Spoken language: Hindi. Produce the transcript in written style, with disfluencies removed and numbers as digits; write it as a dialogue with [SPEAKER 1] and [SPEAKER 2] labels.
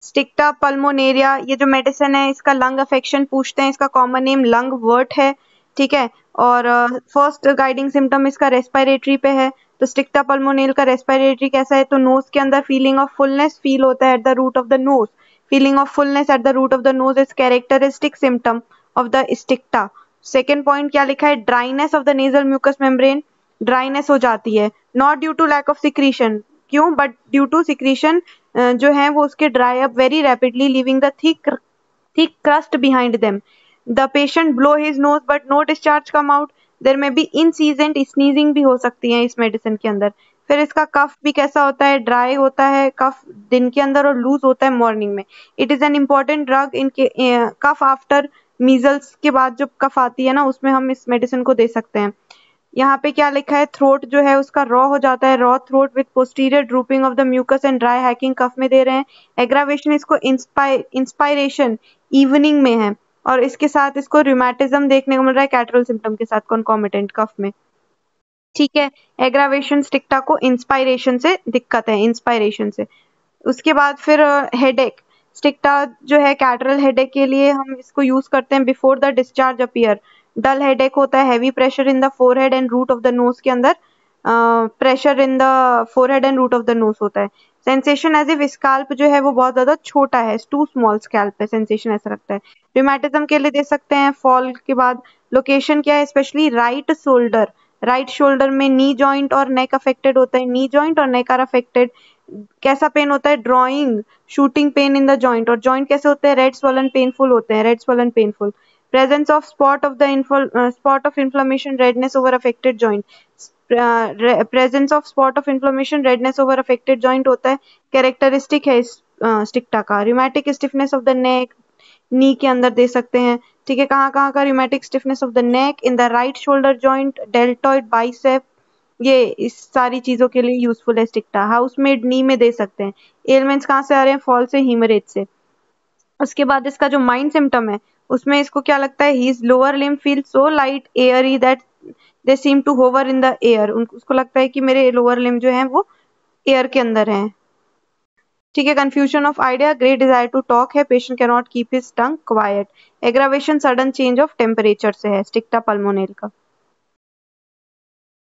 [SPEAKER 1] स्टिक्टा पल्मोनेरिया, ये जो मेडिसिन है इसका लंग अफेक्शन पूछते हैं, इसका कॉमन नेम लंग वर्ट है, ठीक है। और फर्स्ट गाइडिंग सिम्टम इसका रेस्पिरेटरी पे है, तो स्टिक्टा पल्मोनेल का रेस्पिरेटरी कैसा है, तो नोज के अंदर फीलिंग ऑफ फुलनेस फील होता है at the root of the nose, feeling of fullness at the root of the nose is characteristic symptom of the Sticta. Second point क्या लिखा है, dryness of the nasal mucous membrane, dryness हो जाती है, not due to lack of secretion, क्यों, बट ड्यू टू सिक्रीशन जो है वो उसके dry up very rapidly, leaving the thick crust behind them. The patient blow his nose but no discharge come out. There may be incessant sneezing भी हो सकती है इस मेडिसिन के अंदर। फिर इसका कफ भी कैसा होता है, ड्राई होता है कफ दिन के अंदर और लूज होता है मॉर्निंग में। It is an important drug in cough after measles के बाद जो कफ आती है ना उसमें हम इस मेडिसिन को दे सकते हैं। यहाँ पे क्या लिखा है, थ्रोट जो है उसका रॉ हो जाता है, raw throat with posterior drooping of the mucus and dry hacking cough में दे रहे हैं। एग्रावेशन इसको इंस्पायरेशन इवनिंग में है, और इसके साथ इसको रूमेटिज्म देखने को मिल रहा है कैटरल सिम्टम के साथ कॉन्कोमिटेंट कफ में, ठीक है। एग्रावेशन स्टिक्टा को इंस्पायरेशन से दिक्कत है, इंस्पायरेशन से। उसके बाद फिर हेडेक, स्टिक्टा जो है कैटरल हेडेक के लिए हम इसको यूज करते हैं before the discharge appear. Dull headache होता है, heavy pressure in the forehead and root of the nose के अंदर pressure in the forehead and root of the nose होता है। सेंसेशन एज इफ स्कैल्प जो है वो बहुत ज्यादा छोटा है, टू स्मॉल स्कैल्प है, सेंसेशन ऐसा लगता है। रूमेटिज्म के लिए दे सकते हैं फॉल के बाद। लोकेशन क्या है, specially right shoulder, right shoulder में नी जॉइंट और नेक अफेक्टेड होता है, नी जॉइंट और नेक आर अफेक्टेड। कैसा पेन होता है, drawing shooting pain in the joint, और जॉइंट कैसे होते हैं, रेड स्वलन पेनफुल होते हैं, red swollen painful. Presence of spot of inflammation redness over affected joint, presence of spot of inflammation redness over affected joint होता है, कैरेक्टरिस्टिक है इस स्टिक्टा का। Rheumatic stiffness of the neck, knee के अंदर दे सकते हैं, ठीक है। कहाँ कहाँ का, rheumatic stiffness of the neck, in the right shoulder joint, deltoid bicep, ये इस सारी चीजों के लिए यूजफुल है स्टिक्टा। हाउसमेड नी में दे सकते हैं। एलिमेंट्स कहाँ से आ रहे हैं, फॉल से, हीमरेज से। उसके बाद इसका जो माइंड सिम्टम है उसमें इसको क्या लगता है, his lower limb feel so light airy that they seem to hover in the air, उसको लगता है कि मेरे लोअर लिम जो है वो एयर के अंदर है, ठीक है। Confusion of idea, great desire to talk है, patient can not keep his tongue quiet. Aggravation sudden change of temperature से है स्टिक्टा पल्मोनेल का।